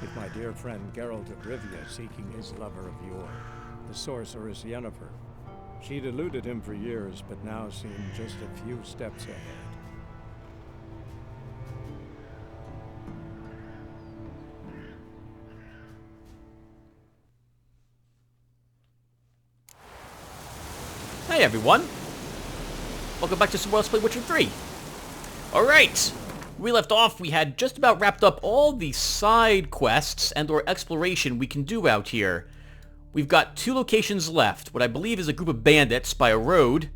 with my dear friend Geralt of Rivia seeking his lover of yore, the sorceress Yennefer. She'd eluded him for years, but now seemed just a few steps ahead. Hey everyone! Welcome back to some more Let's Play Witcher 3. Alright! We left off, we had just about wrapped up all the side quests and or exploration we can do out here. We've got 2 locations left, what I believe is a group of bandits by a road,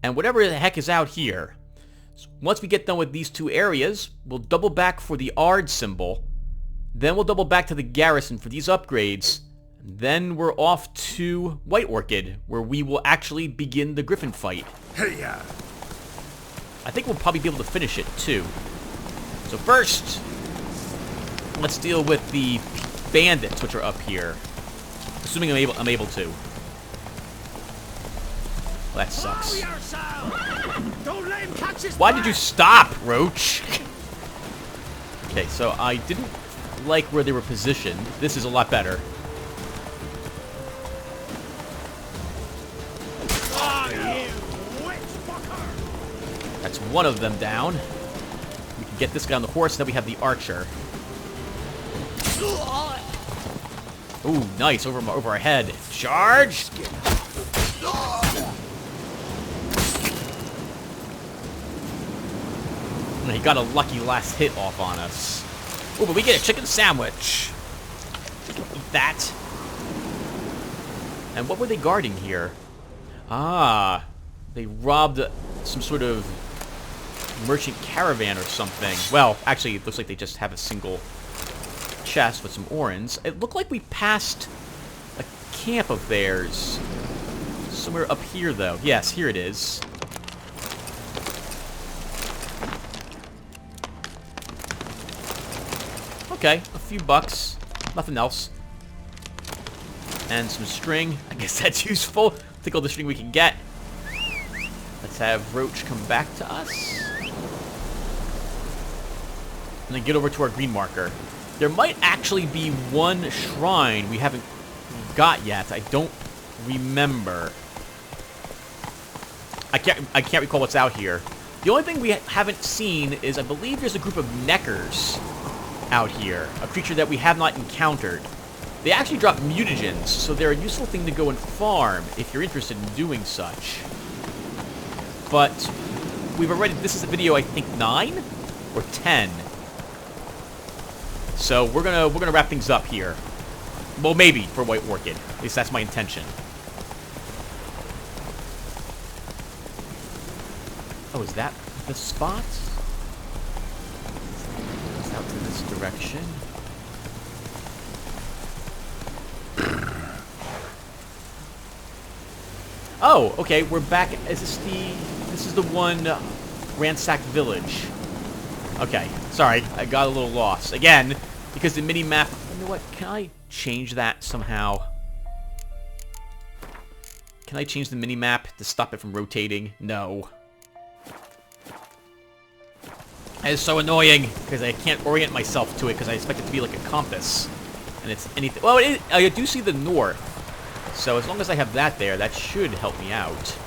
and whatever the heck is out here. So once we get done with these 2 areas, we'll double back for the Ard symbol, then we'll double back to the garrison for these upgrades, and then we're off to White Orchid, where we will actually begin the Gryphon fight. Hey-ya! I think we'll probably be able to finish it, too. So first, let's deal with the bandits, which are up here. Assuming I'm able to. Well, that sucks. Don't let him catch his Why did you stop, Roach? Okay, so I didn't like where they were positioned. This is a lot better. That's one of them down. We can get this guy on the horse, then we have the archer. Ooh, nice, over our head. Charge! And he got a lucky last hit off on us. Ooh, but we get a chicken sandwich. Eat that. And what were they guarding here? Ah, they robbed some sort of merchant caravan or something. Well, actually, it looks like they just have a single chest with some orens. It looked like we passed a camp of theirs. Somewhere up here, though. Yes, here it is. Okay, a few bucks. Nothing else. And some string. I guess that's useful. Take all the string we can get. Let's have Roach come back to us. And then get over to our green marker. There might actually be one shrine we haven't got yet. I don't remember. I can't recall what's out here. The only thing we haven't seen is I believe there's a group of neckers out here. A creature that we have not encountered. They actually drop mutagens, so they're a useful thing to go and farm if you're interested in doing such. But we've already, this is a video I think 9 or 10. So we're gonna wrap things up here. Well, maybe for White Orchid. At least that's my intention. Oh, is that the spot? It's out to this direction. Oh, okay, we're back. Is this is the one ransacked village. Okay, sorry, I got a little lost. Again, because the mini-map... You know what, can I change that somehow? Can I change the mini-map to stop it from rotating? No. That is so annoying, because I can't orient myself to it, because I expect it to be like a compass. And it's anything... Well, I do see the north. So as long as I have that there, that should help me out.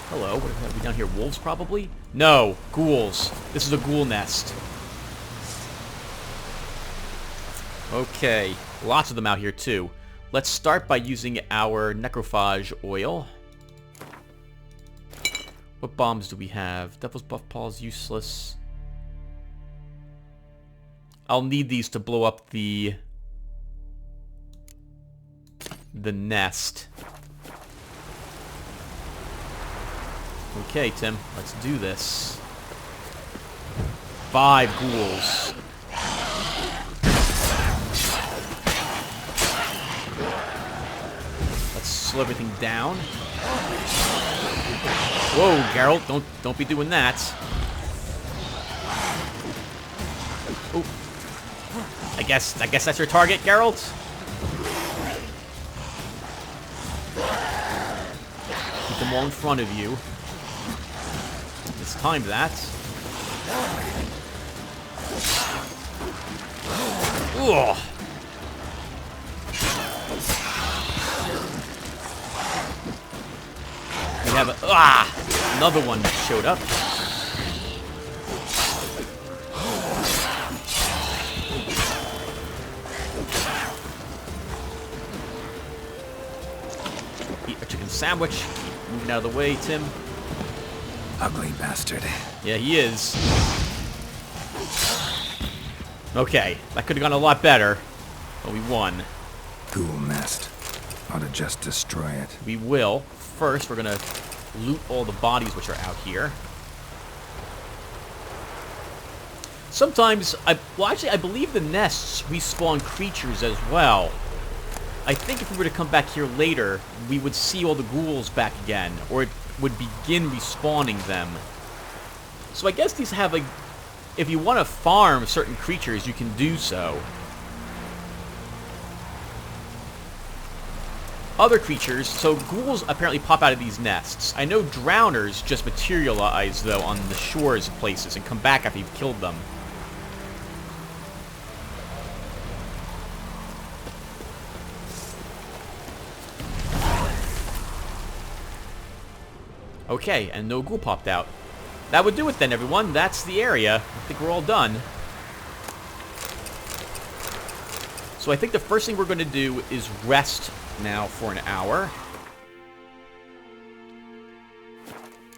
Hello, what are we down here? Wolves, probably? No, ghouls. This is a ghoul nest. Okay, lots of them out here, too. Let's start by using our necrophage oil. What bombs do we have? Devil's Buff Paw is useless. I'll need these to blow up the nest. Okay, Tim, let's do this. 5 ghouls. Let's slow everything down. Whoa, Geralt, don't be doing that. Oh. I guess that's your target, Geralt? Keep them all in front of you. Let's time that. Ugh. We have another one that showed up. Eat a chicken sandwich. Keep moving out of the way, Tim. Ugly bastard. Yeah, he is. Okay, that could have gone a lot better, but we won. Ghoul nest. Ought to just destroy it. We will. First, we're gonna loot all the bodies which are out here. Sometimes, I believe the nests respawn creatures as well. I think if we were to come back here later, we would see all the ghouls back again, or it would begin respawning them. So I guess these have a... If you want to farm certain creatures, you can do so. Other creatures, so ghouls apparently pop out of these nests. I know drowners just materialize, though, on the shores of places and come back after you've killed them. Okay, and no ghoul popped out. That would do it then, everyone. That's the area. I think we're all done. So I think the first thing we're going to do is rest now for an hour.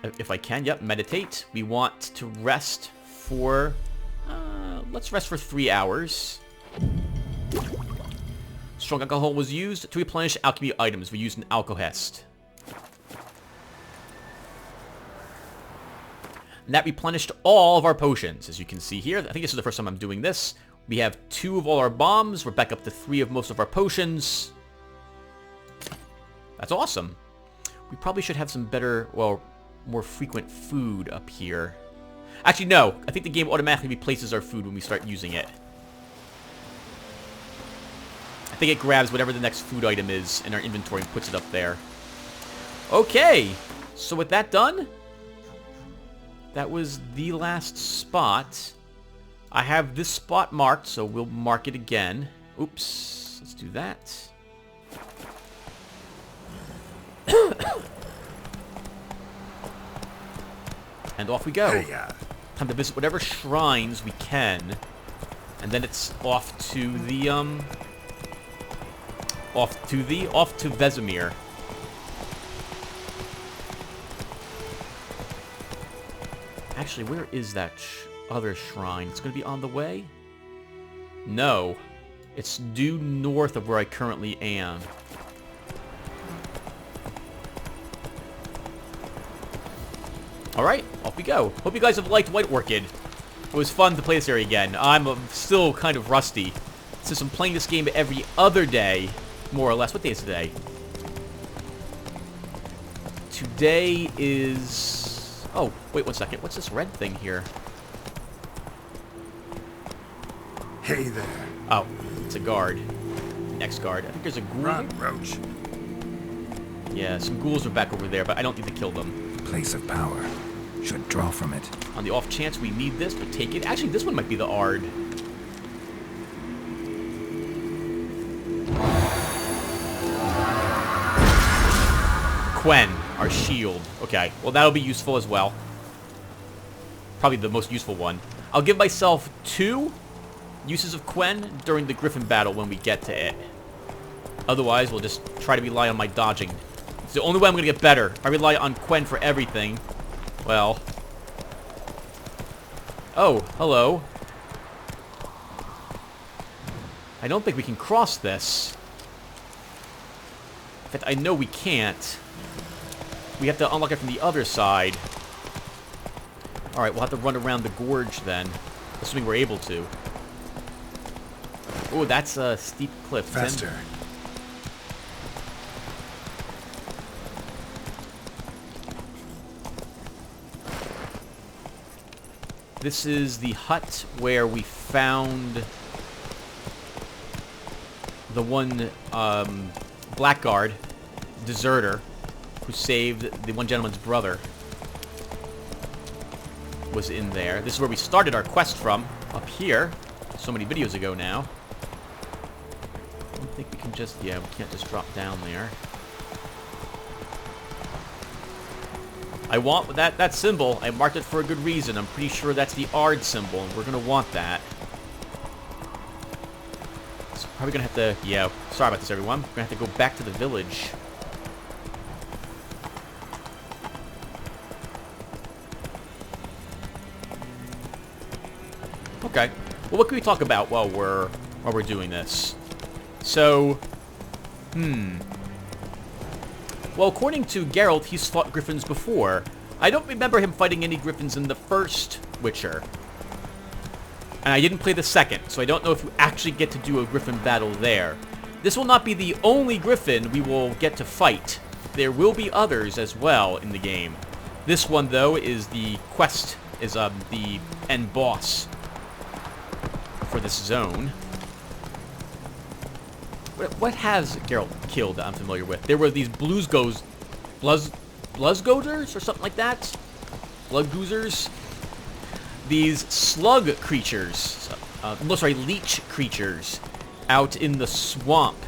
If I can, yep, meditate. We want to rest for... let's rest for 3 hours. Strong alcohol was used to replenish alchemy items. We used an alcohest. And that replenished all of our potions, as you can see here. I think this is the first time I'm doing this. We have 2 of all our bombs. We're back up to 3 of most of our potions. That's awesome. We probably should have some better, well, more frequent food up here. Actually, no. I think the game automatically replaces our food when we start using it. I think it grabs whatever the next food item is in our inventory and puts it up there. Okay. So with that done... That was the last spot. I have this spot marked, so we'll mark it again. Oops. Let's do that. And off we go. Time to visit whatever shrines we can. And then it's off to the, off to Vesemir. Actually, where is that other shrine? It's going to be on the way? No. It's due north of where I currently am. Alright, off we go. Hope you guys have liked White Orchid. It was fun to play this area again. I'm still kind of rusty. Since I'm playing this game every other day, more or less. What day is today? Today is... Oh, wait 1 second. What's this red thing here? Hey there. Oh, it's a guard. Next guard. I think there's a ghoul. Run, Roach. Yeah, some ghouls are back over there, but I don't need to kill them. Place of power. Should draw from it. On the off chance we need this, we'll take it. Actually, this one might be the Ard. Quen, our shield. Okay, well that'll be useful as well. Probably the most useful one. I'll give myself 2 uses of Quen during the Gryphon battle when we get to it. Otherwise, we'll just try to rely on my dodging. It's the only way I'm going to get better. If I rely on Quen for everything, well... Oh, hello. I don't think we can cross this. In fact, I know we can't. We have to unlock it from the other side. Alright, we'll have to run around the gorge then. Assuming we're able to. Oh, that's a steep cliff. Faster. Tim. This is the hut where we found the one blackguard deserter who saved the one gentleman's brother. Was in there. This is where we started our quest from, up here, so many videos ago now. think we can just, yeah, we can't just drop down there. I want that symbol. I marked it for a good reason. I'm pretty sure that's the Ard symbol, and we're going to want that. So probably going to have to, yeah, sorry about this, everyone. We're going to have to go back to the village. Okay. Well, what can we talk about while we're doing this? So, well, according to Geralt, he's fought Griffins before. I don't remember him fighting any Griffins in the first Witcher. And I didn't play the second, so I don't know if you actually get to do a Griffin battle there. This will not be the only Griffin we will get to fight. There will be others as well in the game. This one, though, is the quest, is the end boss for this zone. What has Geralt killed that I'm familiar with? There were these Bluzgoders or something like that? Bloodgoozers? These slug creatures, no, sorry, leech creatures out in the swamp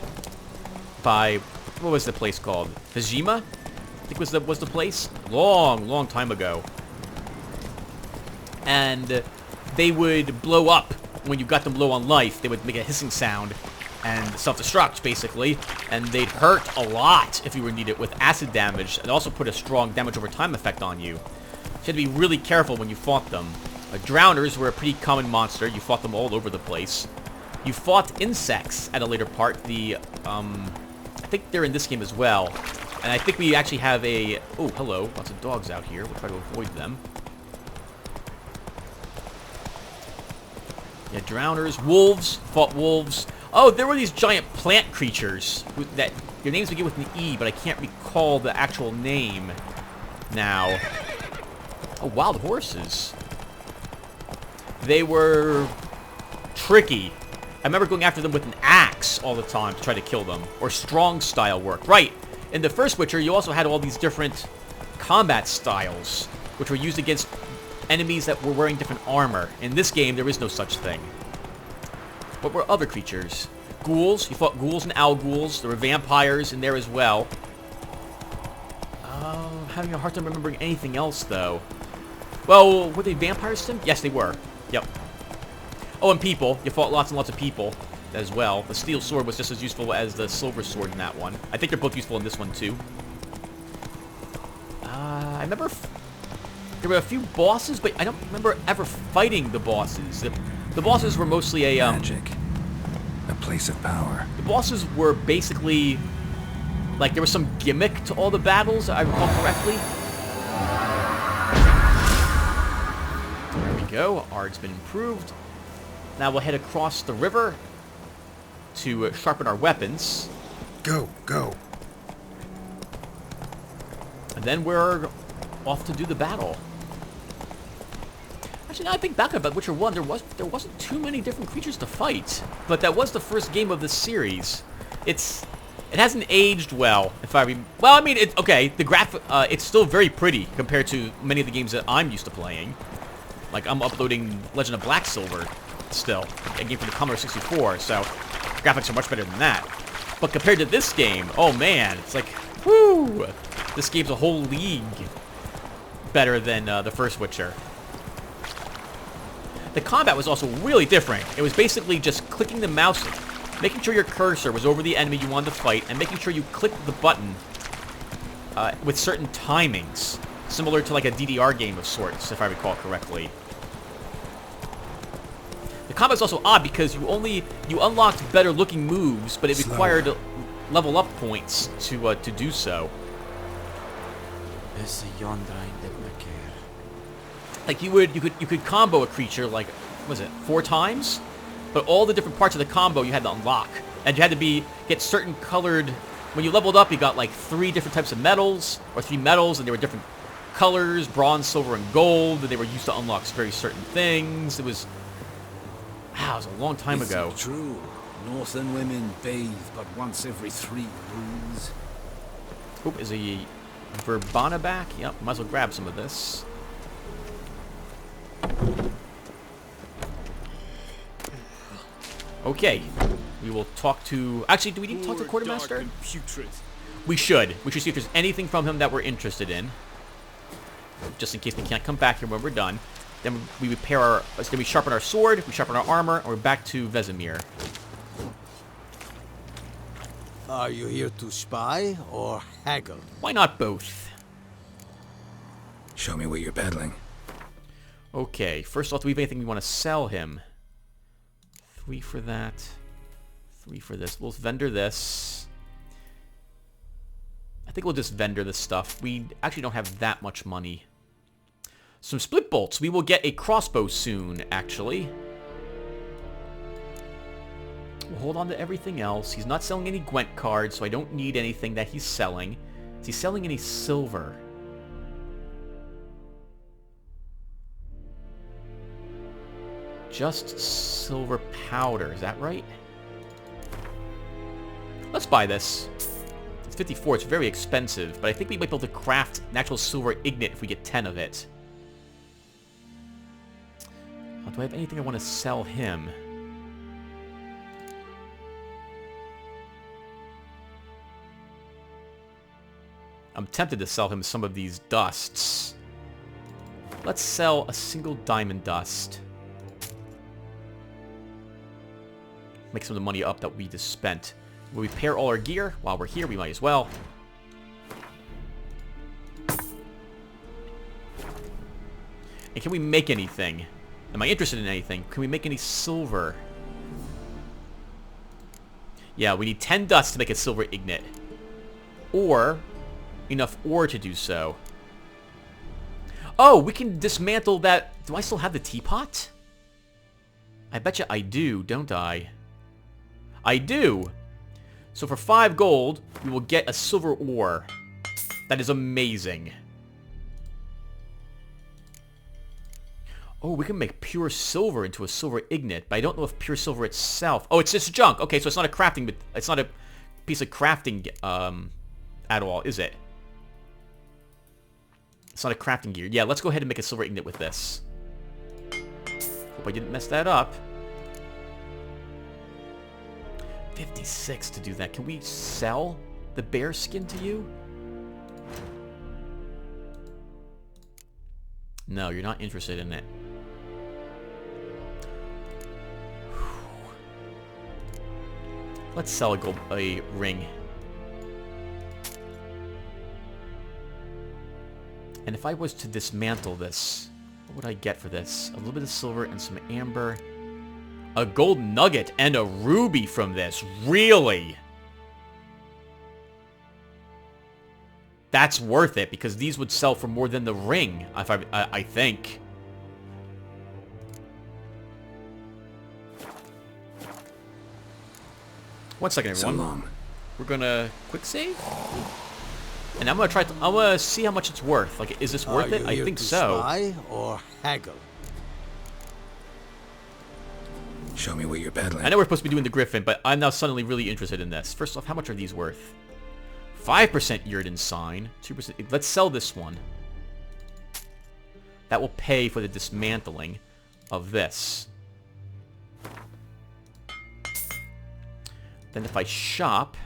by, what was the place called? Hajima? I think was the place? Long time ago. And they would blow up when you got them low on life. They would make a hissing sound and self-destruct, basically, and they'd hurt a lot if you were needed with acid damage, and also put a strong damage over time effect on you. So you had to be really careful when you fought them. Drowners were a pretty common monster. You fought them all over the place. You fought insects at a later part. I think they're in this game as well. And I think we actually have a... Oh, hello. Lots of dogs out here. We'll try to avoid them. Yeah, drowners. Wolves. Fought wolves. Oh, there were these giant plant creatures that their names begin with an E, but I can't recall the actual name now. Oh, wild horses. They were tricky. I remember going after them with an axe all the time to try to kill them, or strong style work. Right. In the first Witcher, you also had all these different combat styles, which were used against enemies that were wearing different armor. In this game, there is no such thing. What were other creatures? Ghouls. You fought ghouls and owl ghouls. There were vampires in there as well. I'm having a hard time remembering anything else, though. Well, were they vampires then? Yes, they were. Yep. Oh, and people. You fought lots and lots of people as well. The steel sword was just as useful as the silver sword in that one. I think they're both useful in this one, too. I remember there were a few bosses, but I don't remember ever fighting the bosses. The bosses were mostly a... Magic. A place of power. The bosses were basically... Like, there was some gimmick to all the battles, I recall correctly. There we go. Ard's been improved. Now we'll head across the river to sharpen our weapons. Go. And then we're off to do the battle. Actually, now I think back about Witcher 1, there wasn't too many different creatures to fight. But that was the first game of the series. It hasn't aged well, if I mean... Well, I mean, okay, the it's still very pretty compared to many of the games that I'm used to playing. Like, I'm uploading Legend of Black Silver still, a game for the Commodore 64, so graphics are much better than that. But compared to this game, oh man, it's like, whoo! This game's a whole league better than the first Witcher. The combat was also really different. It was basically just clicking the mouse, making sure your cursor was over the enemy you wanted to fight, and making sure you clicked the button with certain timings, similar to like a DDR game of sorts, if I recall correctly. The combat's also odd because you unlocked better looking moves, but it required level up points to do so. Like you could combo a creature like, what was it, 4 times? But all the different parts of the combo you had to unlock. And you had to get certain colored... When you leveled up, you got like 3 different types of metals, or 3 metals, and they were different colors, bronze, silver, and gold, and they were used to unlock very certain things. It was... Wow, it was a long time ago. It's true. Northern women bathe but once every 3 moons. Oop, is a Verbana back? Yep, might as well grab some of this. Okay. We will talk to... Actually, do we need to talk to the quartermaster? We should. We should see if there's anything from him that we're interested in. Just in case we can't come back here when we're done. Then we repair our... Then we sharpen our sword, we sharpen our armor, and we're back to Vesemir. Are you here to spy or haggle? Why not both? Show me what you're peddling. Okay, first off, do we have anything we want to sell him? 3 for that. 3 for this. We'll vendor this. I think we'll just vendor this stuff. We actually don't have that much money. Some split bolts. We will get a crossbow soon, actually. We'll hold on to everything else. He's not selling any Gwent cards, so I don't need anything that he's selling. Is he selling any silver? Just silver powder, is that right? Let's buy this. It's 54, it's very expensive, but I think we might be able to craft an actual silver ignet if we get 10 of it. Do I have anything I want to sell him? I'm tempted to sell him some of these dusts. Let's sell a single diamond dust. Make some of the money up that we just spent. We'll repair all our gear. While we're here, we might as well. And can we make anything? Am I interested in anything? Can we make any silver? Yeah, we need 10 dust to make a silver ignet. Or enough ore to do so. Oh, we can dismantle that. Do I still have the teapot? I bet you I do, don't I? I do. So for 5 gold, we will get a silver ore. That is amazing. Oh, we can make pure silver into a silver ignet, but I don't know if pure silver itself... Oh, it's just junk. Okay, so it's not a crafting... It's not a piece of crafting at all, is it? It's not a crafting gear. Yeah, let's go ahead and make a silver ignet with this. Hope I didn't mess that up. 56 to do that. Can we sell the bear skin to you? No, you're not interested in it. Let's sell a ring. And if I was to dismantle this, what would I get for this? A little bit of silver and some amber. A gold nugget and a ruby from this. Really? That's worth it, because these would sell for more than the ring, if I think. One second, everyone. So long. We're gonna quick save. And I'm gonna see how much it's worth. Like, is this worth it? I think so. Spy or haggle? Show me what you're peddling. I know we're supposed to be doing the Gryphon, but I'm now suddenly really interested in this. First off, how much are these worth? 5% Yrden sign. 2%. Let's sell this one. That will pay for the dismantling of this. Then if I shop...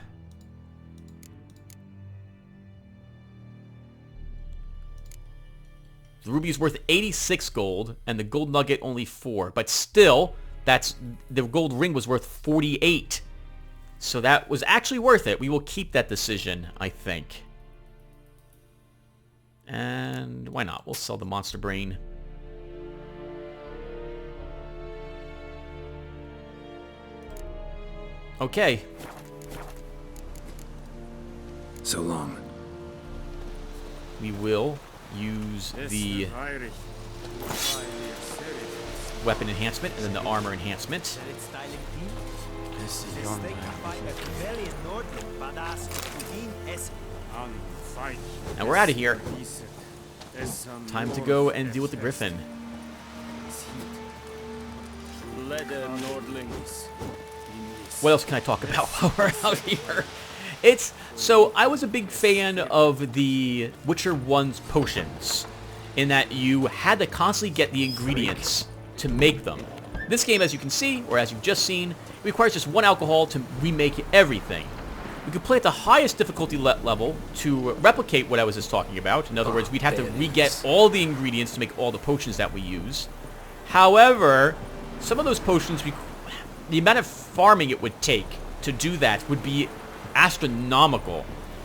The ruby is worth 86 gold, and the gold nugget only 4. But still, that's the gold ring was worth 48. So that was actually worth it. We will keep that decision, I think. And why not? We'll sell the monster brain. Okay. So long. We will use the weapon enhancement and then the armor enhancement. And we're out of here. Time to go and deal with the Gryphon. What else can I talk about while we're out here? So I was a big fan of the Witcher 1's potions, in that you had to constantly get the ingredients to make them. This game, as you can see, or as you've just seen, it requires just 1 alcohol to remake everything. We could play at the highest difficulty level to replicate what I was just talking about. In other words, we'd have to re-get all the ingredients to make all the potions that we use. However, some of those potions, the amount of farming it would take to do that would be astronomical.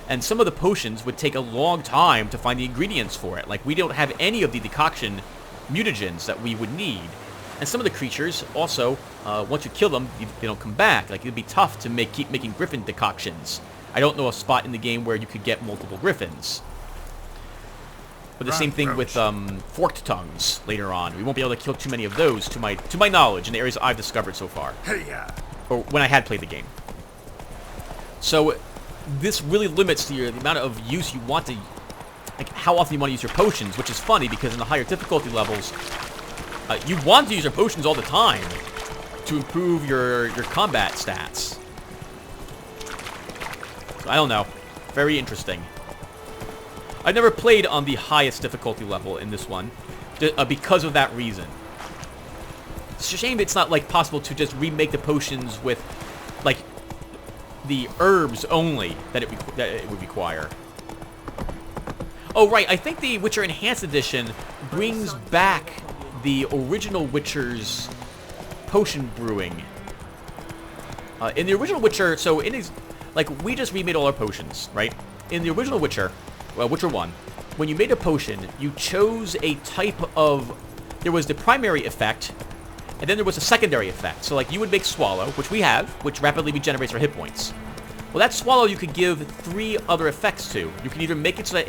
And some of the potions would take a long time to find the ingredients for it. Like, we don't have any of the decoction mutagens that we would need. And some of the creatures, also, once you kill them, they don't come back. Like, it'd be tough to keep making Gryphon decoctions. I don't know a spot in the game where you could get multiple Gryphons. But the same thing with forked tongues later on. We won't be able to kill too many of those, to my knowledge, in the areas I've discovered so far. Or when I had played the game. So this really limits the amount of use you want to, like, how often you want to use your potions, which is funny because in the higher difficulty levels, you want to use your potions all the time to improve your combat stats. So, I don't know. Very interesting. I've never played on the highest difficulty level in this one because of that reason. It's a shame it's not, like, possible to just remake the potions with, like, the herbs only that it would require. Oh, right. I think the Witcher Enhanced Edition brings back the original Witcher's potion brewing. In the original Witcher, so in his, like, we just remade all our potions, right? In the original Witcher, well, Witcher 1, when you made a potion, you chose a type of, there was the primary effect, and then there was a secondary effect. So, like, you would make Swallow, which we have, which rapidly regenerates our hit points. Well, that Swallow you could give 3 other effects to. You can either make it so that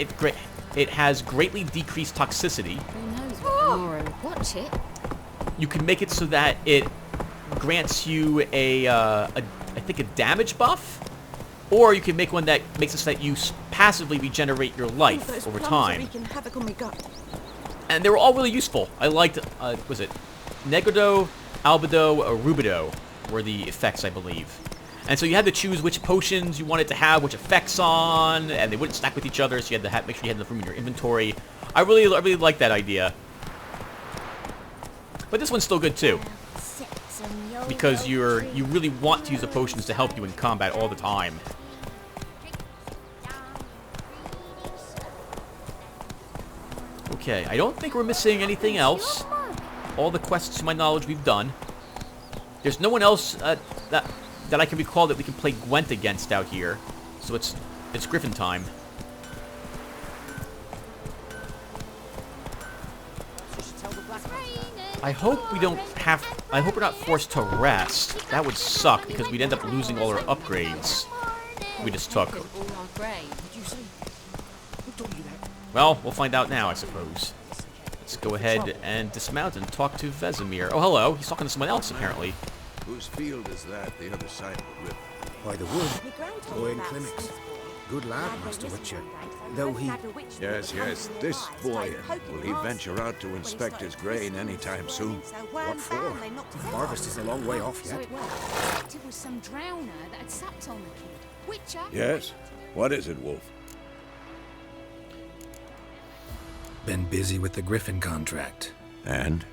it has greatly decreased toxicity. Watch it. You can make it so that it grants you I think a damage buff, or you can make one that makes it so that you passively regenerate your life over time. And they were all really useful. I liked, was it Negredo, Albedo, Rubido were the effects, I believe. And so you had to choose which potions you wanted to have, which effects on, and they wouldn't stack with each other, so you had to make sure you had enough room in your inventory. I really like that idea. But this one's still good too, because you really want to use the potions to help you in combat all the time. Okay, I don't think we're missing anything else. All the quests, to my knowledge, we've done. There's no one else that I can recall that we can play Gwent against out here, so it's Gryphon time. I hope we don't have. I hope we're not forced to rest. That would suck because we'd end up losing all our upgrades we just took. Well, we'll find out now, I suppose. Let's go ahead and dismount and talk to Vesemir. Oh, hello. He's talking to someone else, apparently. Whose field is that, the other side of the river? By the wood. Boy in clinics. Good lad, Master Witcher. Though he... Yes, this boy. Will he venture out to inspect his grain anytime soon? What for? Harvest is a long way off yet. It was some drowner that had supped on the kid. Witcher? Yes? What is it, Wolf? Been busy with the Gryphon contract. And?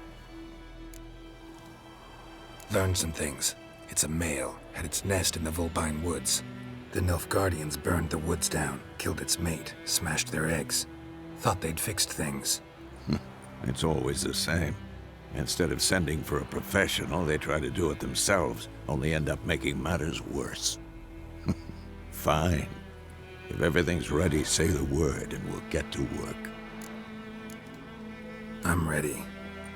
Learned some things. It's a male. Had its nest in the Vulpine Woods. The Nilfgaardians burned the woods down, killed its mate, smashed their eggs. Thought they'd fixed things. It's always the same. Instead of sending for a professional, they try to do it themselves, only end up making matters worse. Fine. If everything's ready, say the word and we'll get to work. I'm ready.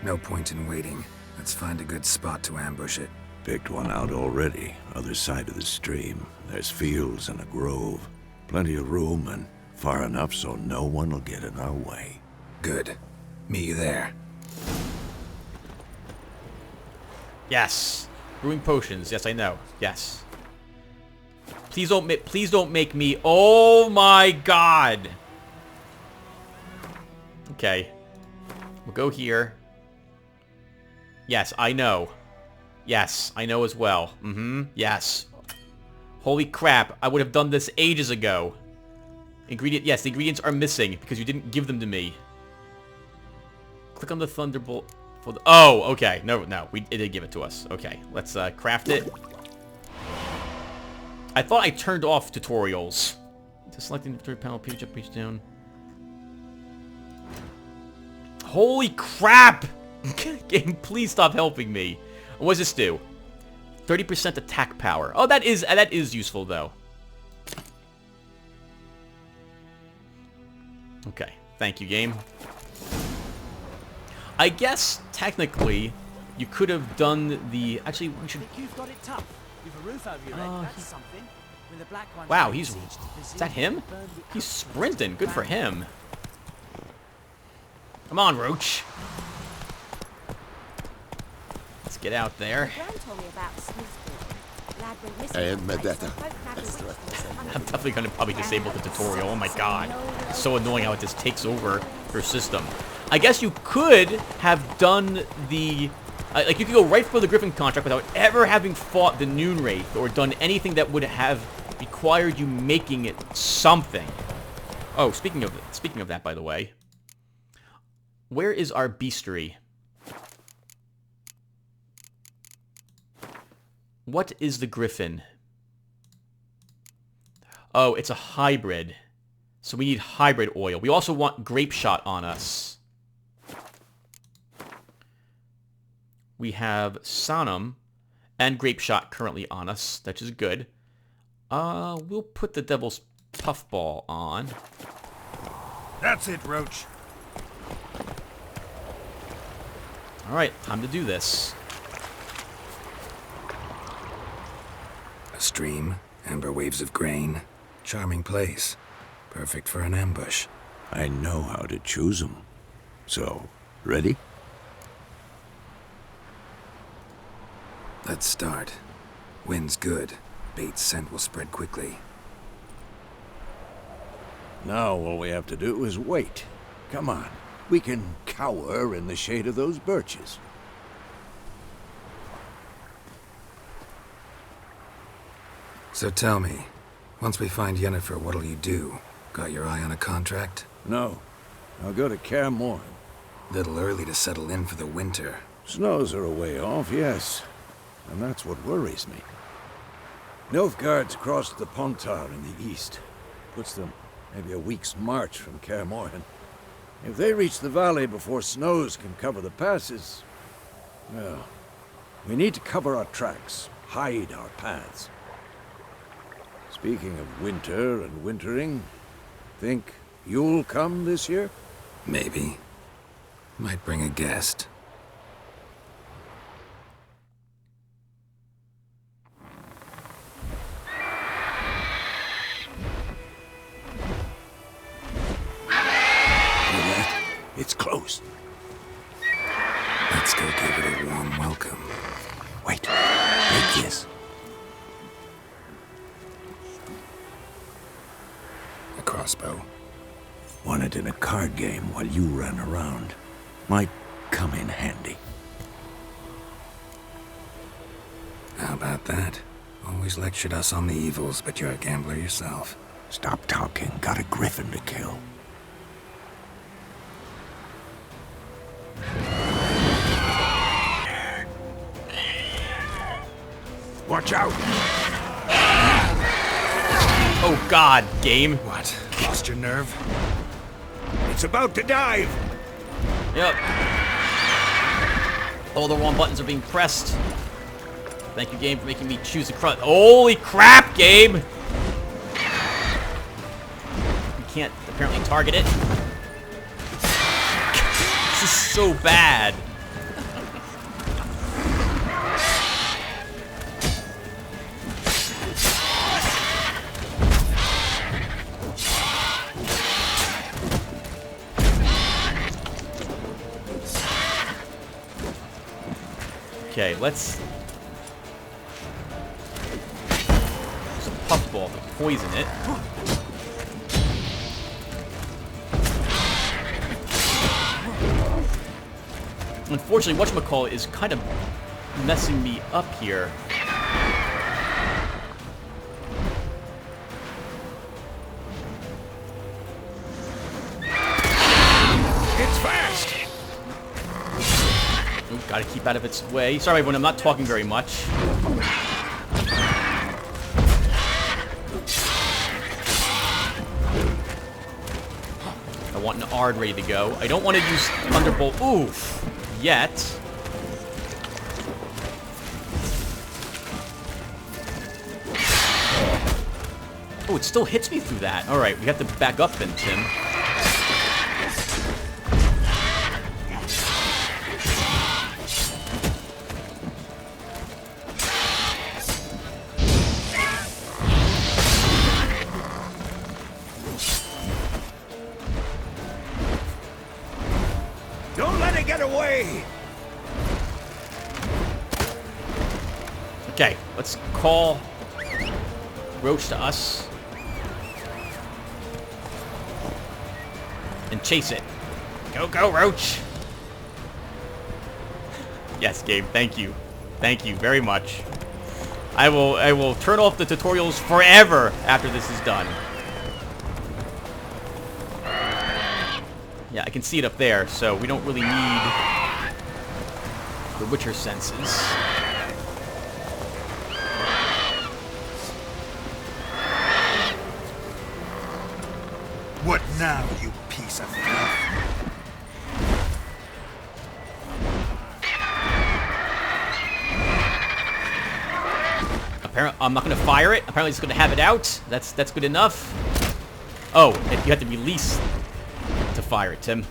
No point in waiting. Let's find a good spot to ambush it. Picked one out already, other side of the stream. There's fields and a grove. Plenty of room and far enough so no one will get in our way. Good. Meet you there. Yes. Brewing potions. Yes, I know. Yes. Please don't make me... Oh my god! Okay. We'll go here. Yes, I know. Yes, I know as well. Yes. Holy crap, I would have done this ages ago. Yes, the ingredients are missing because you didn't give them to me. Click on the Thunderbolt Oh, okay. No, it did give it to us. Okay, let's craft it. I thought I turned off tutorials. To select the inventory panel, page up, page down. Holy crap! Game, please stop helping me. What does this do? 30% attack power. Oh, that is useful though. Okay, thank you, game. I guess technically you could have done the. Actually, we should. You've got it tough. You've a roof over your head. That's something. When the black ones Wow, he's. Is that him? He's sprinting. Good for him. Come on, Roach. Let's get out there. I admit that. I'm definitely going to probably disable the tutorial. Oh my god. It's so annoying how it just takes over your system. I guess you could have done the... like, you could go right for the Gryphon contract without ever having fought the Noon Wraith or done anything that would have required you making it something. Oh, speaking of that, by the way. Where is our beastery? What is the Gryphon? Oh, it's a hybrid. So we need hybrid oil. We also want grape shot on us. We have Sanum and grape shot currently on us, which is good. We'll put the devil's puffball on. That's it, Roach. Alright, time to do this. A stream, amber waves of grain. Charming place. Perfect for an ambush. I know how to choose them. So, ready? Let's start. Wind's good. Bait's scent will spread quickly. Now all we have to do is wait. Come on. We can cower in the shade of those birches. So tell me, once we find Yennefer, what'll you do? Got your eye on a contract? No. I'll go to Kaer Morhen. Little early to settle in for the winter. Snows are a way off, yes. And that's what worries me. Nilfgaard's crossed the Pontar in the east. Puts them maybe a week's march from Kaer Morhen. If they reach the valley before snows can cover the passes, well, we need to cover our tracks, hide our paths. Speaking of winter and wintering, think you'll come this year? Maybe. Might bring a guest. It's close. Let's go give it a warm welcome. Wait, take this. A crossbow. Won it in a card game while you ran around. Might come in handy. How about that? Always lectured us on the evils, but you're a gambler yourself. Stop talking. Got a Gryphon to kill. Watch out! Oh god, game. What? Lost your nerve? It's about to dive! Yep. All the wrong buttons are being pressed. Thank you, game, for making me choose a crud. Holy crap, game! You can't apparently target it. This is so bad. Okay, let's use a puffball to poison it. Unfortunately, whatchamacallit is kind of messing me up here. It's fast! Gotta keep out of its way. Sorry, everyone, I'm not talking very much. I want an Ard ready to go. I don't want to use Thunderbolt. Oof. Yet. Oh, it still hits me through that. Alright, we have to back up then, Tim. Don't let it get away! Okay, let's call Roach to us. And chase it. Go, go, Roach! Yes, Gabe, thank you. Thank you very much. I will turn off the tutorials forever after this is done. Yeah, I can see it up there, so we don't really need the Witcher senses. What now, you piece of fluff? Apparently, I'm not going to fire it. Apparently, it's going to have it out. That's good enough. Oh, you have to release to fire it, Tim.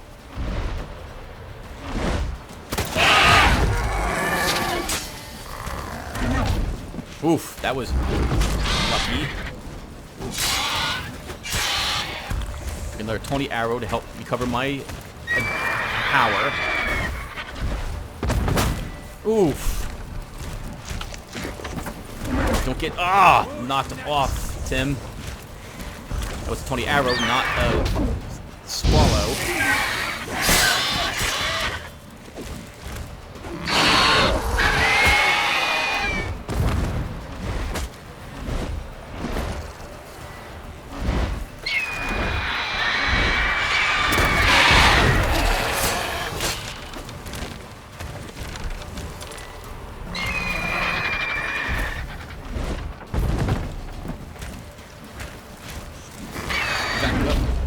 Oof, that was lucky. Another 20 arrow to help recover my power. Oof. Don't get knocked off, Tim. That was a 20 arrow, not a swallow.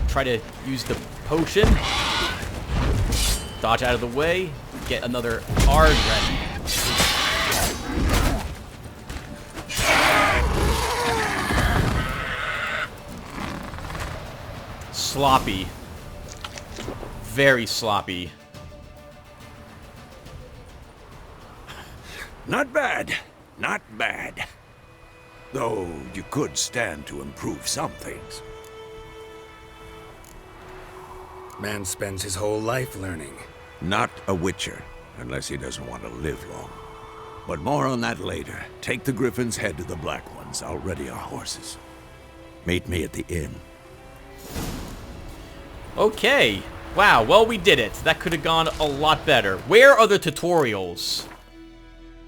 Try to use the potion. Dodge out of the way. Get another Ard ready. Sloppy. Very sloppy. Not bad. Not bad. Though you could stand to improve some things. Man spends his whole life learning. Not a Witcher, unless he doesn't want to live long. But more on that later. Take the Gryphon's head to the Black Ones. I'll ready our horses. Meet me at the inn. Okay. Wow, well, we did it. That could have gone a lot better. Where are the tutorials?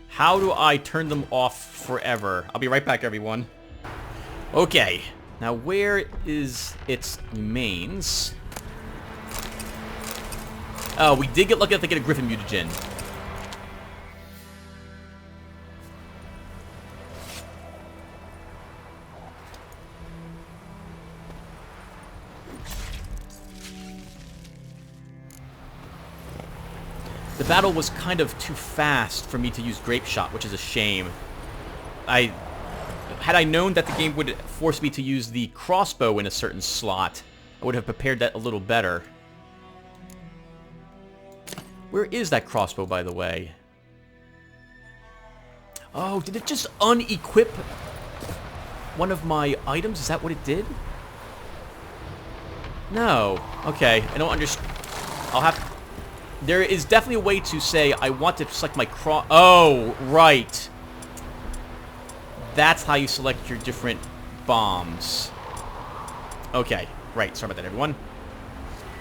How do I turn them off forever? I'll be right back, everyone. Okay. Now, where is its remains? Oh, we did get lucky enough to get a Gryphon mutagen. The battle was kind of too fast for me to use Grape Shot, which is a shame. Had I known that the game would force me to use the crossbow in a certain slot, I would have prepared that a little better. Where is that crossbow, by the way? Oh, did it just unequip one of my items? Is that what it did? No. Okay, I don't understand. I'll have... There is definitely a way to say, I want to select my cross... Oh, right. That's how you select your different bombs. Okay, right. Sorry about that, everyone.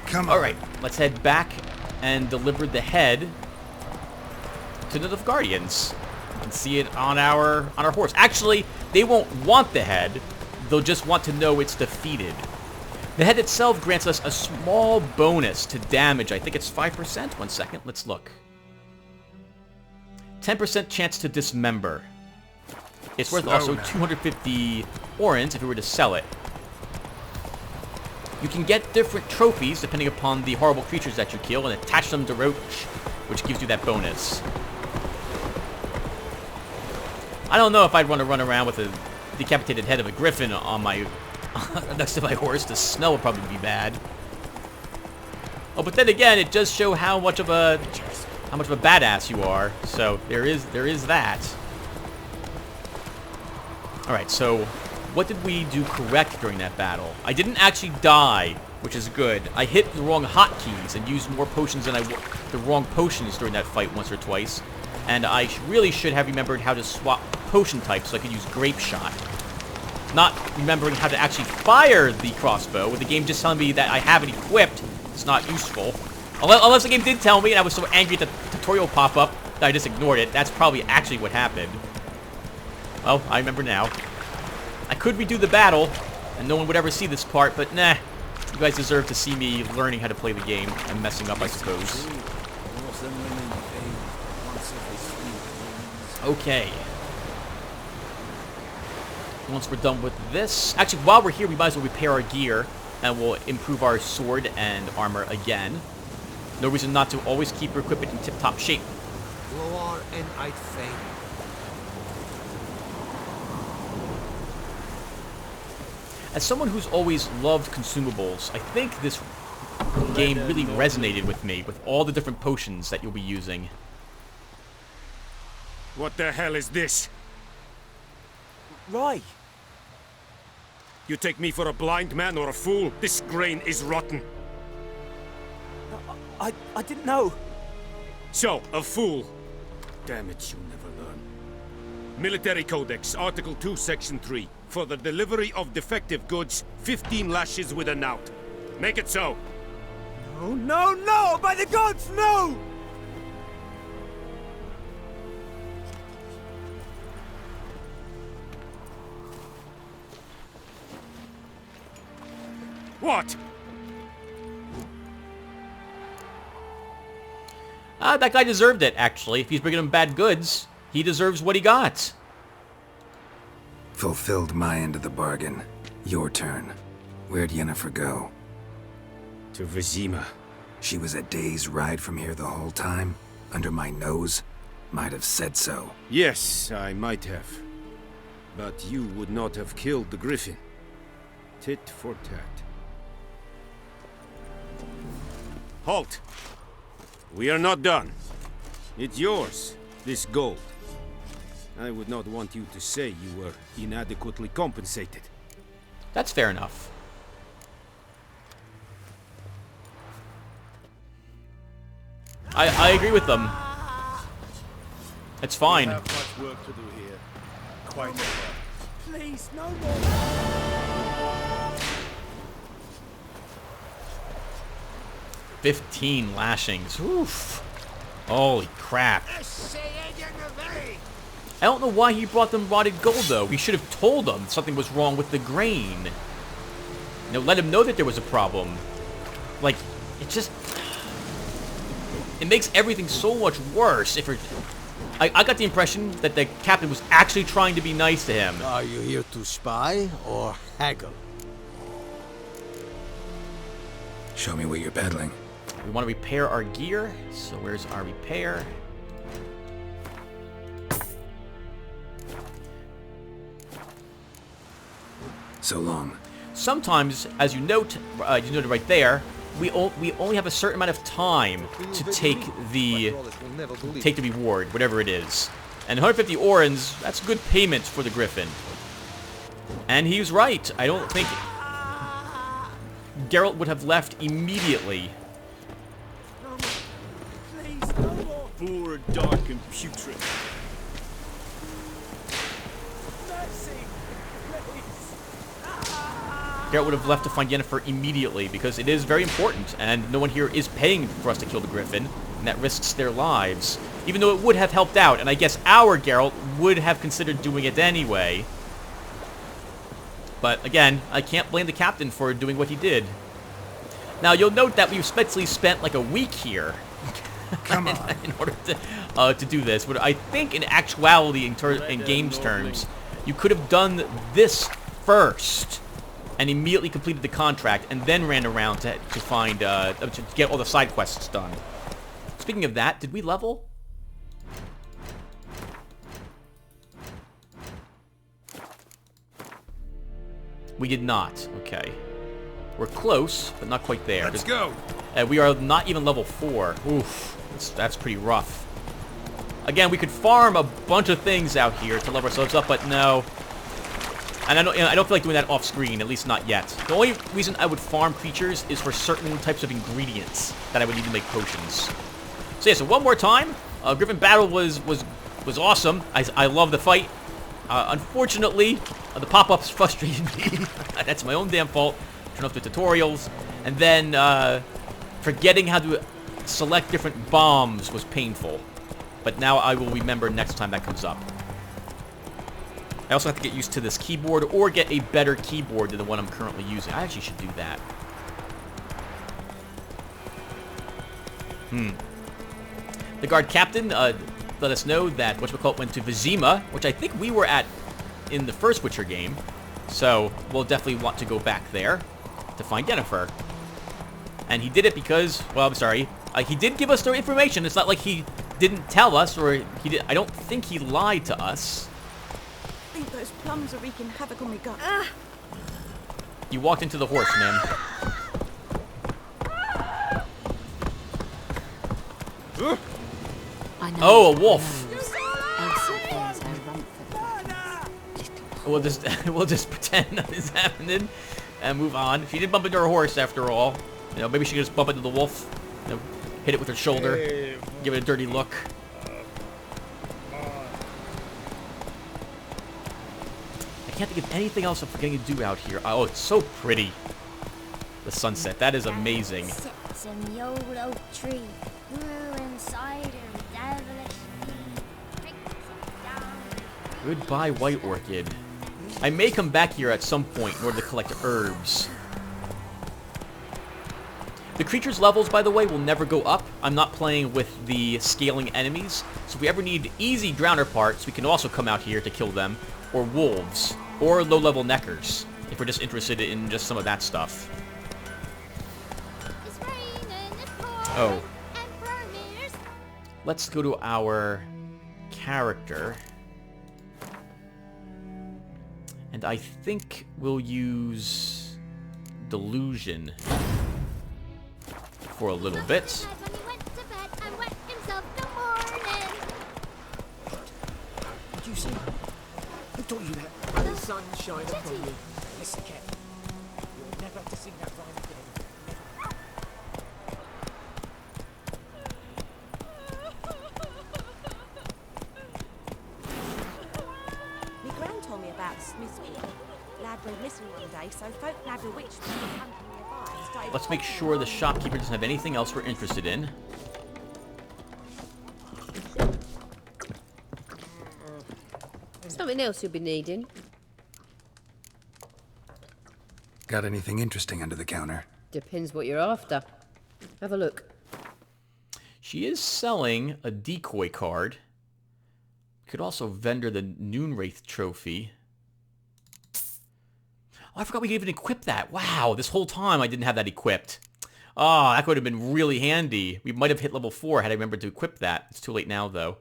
Come on. All right, let's head back and deliver the head to the Nilfgaardians and see it on our horse. Actually, they won't want the head. They'll just want to know it's defeated. The head itself grants us a small bonus to damage. I think it's 5%. 1 second. Let's look. 10% chance to dismember. It's worth also 250 orens if we were to sell it. You can get different trophies depending upon the horrible creatures that you kill and attach them to Roach, which gives you that bonus. I don't know if I'd want to run around with a decapitated head of a griffin on my next to my horse. The smell would probably be bad. Oh, but then again, it does show how much of a badass you are. So there is that. All right, so what did we do correct during that battle? I didn't actually die, which is good. I hit the wrong hotkeys and used more potions than the wrong potions during that fight once or twice. And I really should have remembered how to swap potion types so I could use Grape Shot. Not remembering how to actually fire the crossbow, with the game just telling me that I have it equipped. It's not useful. Unless the game did tell me and I was so angry at the tutorial pop-up that I just ignored it. That's probably actually what happened. Well, I remember now. I could redo the battle, and no one would ever see this part, but nah. You guys deserve to see me learning how to play the game and messing up, I suppose. Okay. Once we're done with this... Actually, while we're here, we might as well repair our gear, and we'll improve our sword and armor again. No reason not to always keep your equipment in tip-top shape. As someone who's always loved consumables, I think this game really resonated with me, with all the different potions that you'll be using. What the hell is this? Right. You take me for a blind man or a fool? This grain is rotten. I didn't know. So, a fool. Damn it, you'll never learn. Military Codex, Article 2, Section 3. For the delivery of defective goods, 15 lashes with a knout. Make it so. No, no, no! By the gods, no! What? That guy deserved it, actually. If he's bringing him bad goods, he deserves what he got. Fulfilled my end of the bargain. Your turn. Where'd Yennefer go? To Vizima. She was a day's ride from here the whole time? Under my nose? Might have said so. Yes, I might have. But you would not have killed the Gryphon. Tit for tat. Halt! We are not done. It's yours, this gold. I would not want you to say you were inadequately compensated. That's fair enough. I agree with them. It's fine. We have much work to do here. Quite a lot. Please, no more. 15 lashings. Oof. Holy crap. I don't know why he brought them rotted gold, though. He should have told them something was wrong with the grain. You know, let him know that there was a problem. Like, it just... It makes everything so much worse if you're... I got the impression that the captain was actually trying to be nice to him. Are you here to spy or haggle? Show me what you're peddling. We want to repair our gear, so where's our repair? So long. Sometimes, as you noted right there, we only have a certain amount of time to take the reward, whatever it is. And 150 orens, that's good payment for the Gryphon. And he was right. I don't think Geralt would have left immediately. Please, no more. Poor, dark, and putrid. Mercy, please. Geralt would have left to find Yennefer immediately, because it is very important, and no one here is paying for us to kill the Gryphon, and that risks their lives. Even though it would have helped out, and I guess our Geralt would have considered doing it anyway. But again, I can't blame the captain for doing what he did. Now, you'll note that we've especially spent like a week here. Come on. in order to do this. But I think in actuality, in games terms, you could have done this first and immediately completed the contract and then ran around to find to get all the side quests done. Speaking of that, did we level? We did not. Okay. We're close, but not quite there. Let's go. We are not even level 4. Oof. That's pretty rough. Again, we could farm a bunch of things out here to level ourselves up, but no. And I don't feel like doing that off screen, at least not yet. The only reason I would farm creatures is for certain types of ingredients that I would need to make potions. So yeah, so one more time. Gryphon battle was awesome. I love the fight. Unfortunately, the pop-ups frustrated me. That's my own damn fault. Turn off the tutorials. And then forgetting how to select different bombs was painful. But now I will remember next time that comes up. I also have to get used to this keyboard or get a better keyboard than the one I'm currently using. I actually should do that. The guard captain let us know that whatchamacallit went to Vizima, which I think we were at in the first Witcher game. So we'll definitely want to go back there to find Yennefer. And he did it because, well, I'm sorry, he did give us the information. It's not like he didn't tell us, or he did. I don't think he lied to us. I think those plums are wreaking havoc on my gut. You walked into the horse, man. Oh, a wolf. We'll just pretend nothing's happening and move on. She did bump into her horse after all. You know, maybe she could just bump into the wolf. You know, hit it with her shoulder. Give it a dirty look. I can't think of anything else I'm forgetting to do out here. Oh, it's so pretty. The sunset. That is amazing. Sits in the old oak tree, grew inside her devilish knee. Goodbye, White Orchid. I may come back here at some point in order to collect herbs. The creatures' levels, by the way, will never go up. I'm not playing with the scaling enemies. So if we ever need easy drowner parts, we can also come out here to kill them. Or wolves. Or low-level neckers. If we're just interested in just some of that stuff. Oh. Let's go to our character. And I think we'll use Delusion for a little bit. Did you see? Who taught you that? The sun shine upon you. Listen, Ken. You'll never have to sing that rhyme again. My gran told me about Smith's Wheel. Lad went missing one day, so folk nabbed a witch from the country nearby. Let's make sure the shopkeeper doesn't have anything else we're interested in. Something else you'll be needing. Got anything interesting under the counter? Depends what you're after. Have a look. She is selling a decoy card. Could also vendor the Noonwraith trophy. Oh, I forgot we could even equip that. Wow, this whole time I didn't have that equipped. Oh, that would have been really handy. We might have hit level 4 had I remembered to equip that. It's too late now, though.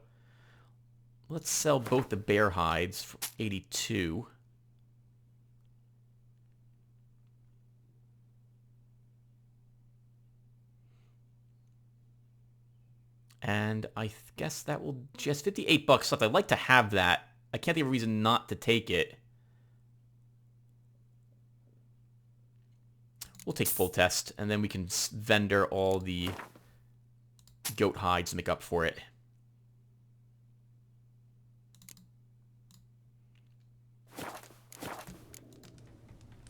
Let's sell both the bear hides for 82. And I guess that will just $58 left. I'd like to have that. I can't think of a reason not to take it. We'll take full test, and then we can vendor all the goat hides to make up for it.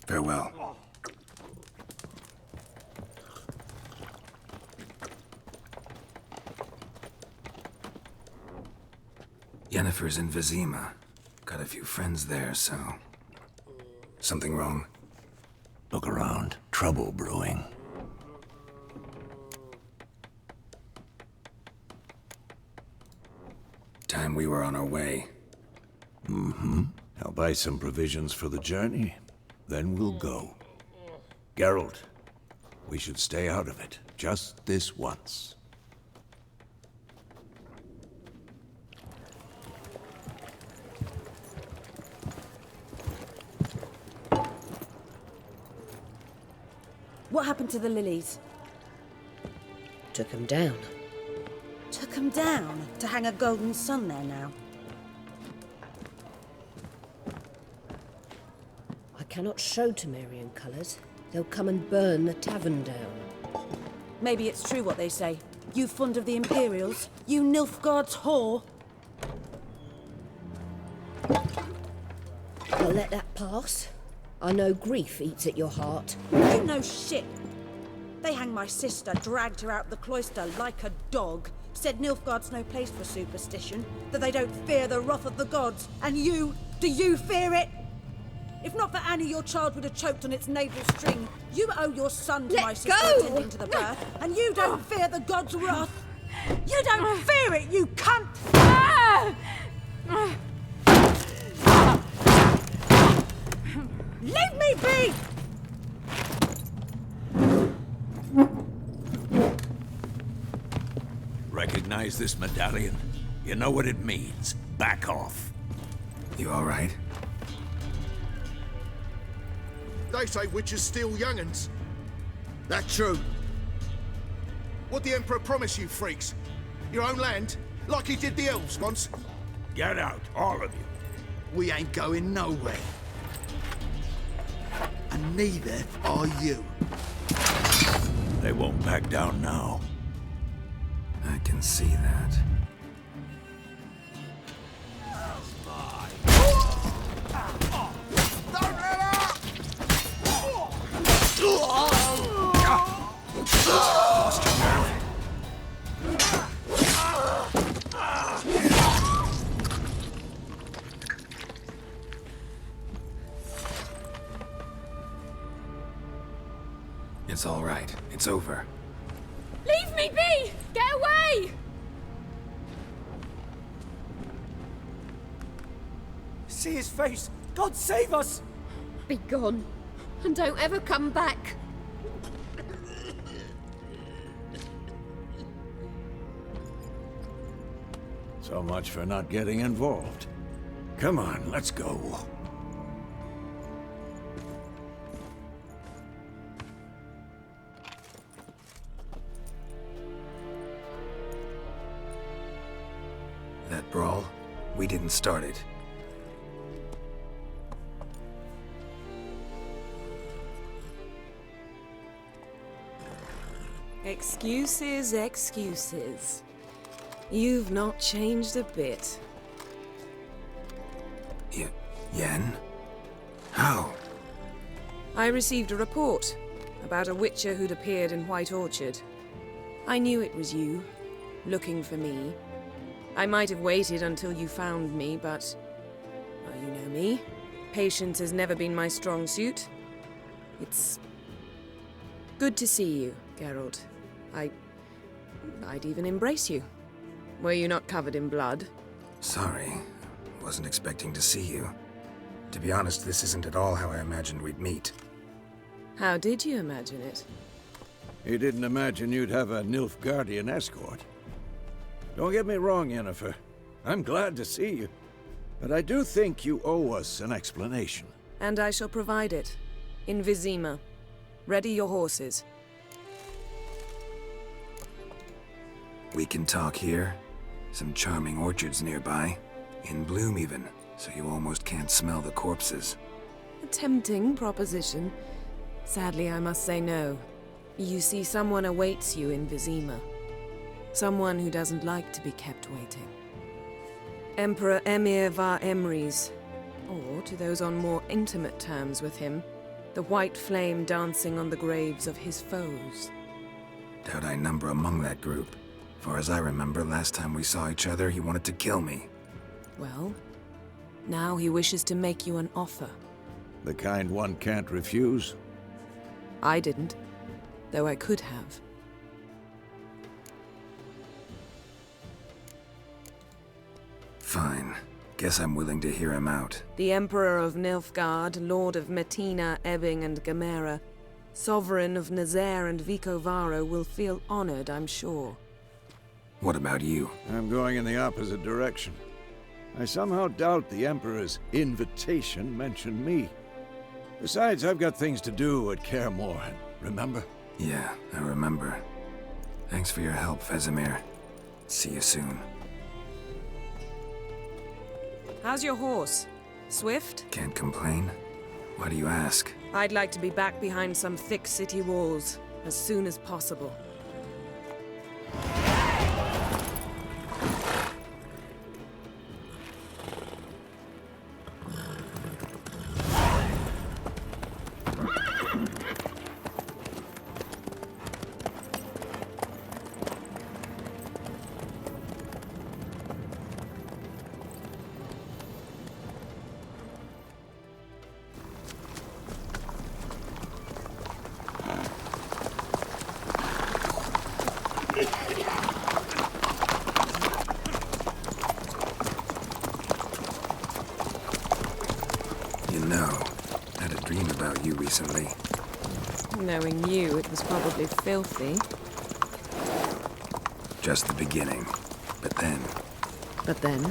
Farewell. Yennefer's in Vizima. Got a few friends there, so... Something wrong? Look around. Trouble brewing. time we were on our way. Mm-hmm. I'll buy some provisions for the journey, then we'll go. Geralt, we should stay out of it, just this once. What happened to the lilies? Took 'em down. Took 'em down to hang a golden sun there now. I cannot show Temerian colours. They'll come and burn the tavern down. Maybe it's true what they say. You fond of the Imperials? You Nilfgaard's whore? I'll let that pass. I know grief eats at your heart. You know shit. They hanged my sister, dragged her out the cloister like a dog. Said Nilfgaard's no place for superstition, that they don't fear the wrath of the gods. And you, do you fear it? If not for Annie, your child would have choked on its navel string. You owe your son to my sister attending to the birth, and you don't fear the gods' wrath. You don't fear it, you cunt! Leave me be! Recognize this medallion? You know what it means. Back off. You all right? They say witches steal young'uns. That true? What'd the Emperor promise you, freaks? Your own land? Like he did the elves once? Get out, all of you. We ain't going nowhere. And neither are you. They won't back down now. I can see that. It's all right. It's over. Leave me be! Get away! See his face! God save us! Be gone, and don't ever come back. So much for not getting involved. Come on, let's go. That brawl, we didn't start it. Excuses, excuses. You've not changed a bit. Yen? How? I received a report about a witcher who'd appeared in White Orchard. I knew it was you, looking for me. I might have waited until you found me, but... well, you know me. Patience has never been my strong suit. It's... good to see you, Geralt. I'd even embrace you. Were you not covered in blood? Sorry. Wasn't expecting to see you. To be honest, this isn't at all how I imagined we'd meet. How did you imagine it? You didn't imagine you'd have a Nilfgaardian escort. Don't get me wrong, Yennefer. I'm glad to see you. But I do think you owe us an explanation. And I shall provide it. In Vizima. Ready your horses. We can talk here. Some charming orchards nearby. In bloom even, so you almost can't smell the corpses. A tempting proposition. Sadly, I must say no. You see, someone awaits you in Vizima. Someone who doesn't like to be kept waiting. Emperor Emir var Emrys. Or, to those on more intimate terms with him, the white flame dancing on the graves of his foes. Doubt I number among that group. Far as I remember, last time we saw each other, he wanted to kill me. Well, now he wishes to make you an offer. The kind one can't refuse? I didn't, though I could have. Fine. Guess I'm willing to hear him out. The Emperor of Nilfgaard, Lord of Metina, Ebbing, and Gamera, Sovereign of Nazaire and Vicovaro will feel honored, I'm sure. What about you? I'm going in the opposite direction. I somehow doubt the Emperor's invitation mentioned me. Besides, I've got things to do at Kaer Morhen, remember? Yeah, I remember. Thanks for your help, Vesemir. See you soon. How's your horse? Swift? Can't complain. Why do you ask? I'd like to be back behind some thick city walls as soon as possible. You know, I had a dream about you recently. Knowing you, it was probably filthy. Just the beginning. But then... But then?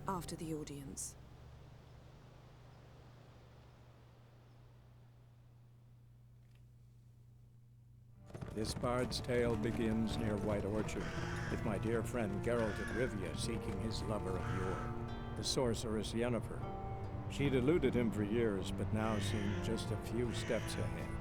After the audience. This bard's tale begins near White Orchard, with my dear friend Geralt of Rivia seeking his lover of yore, the sorceress Yennefer. She'd eluded him for years, but now seemed just a few steps ahead.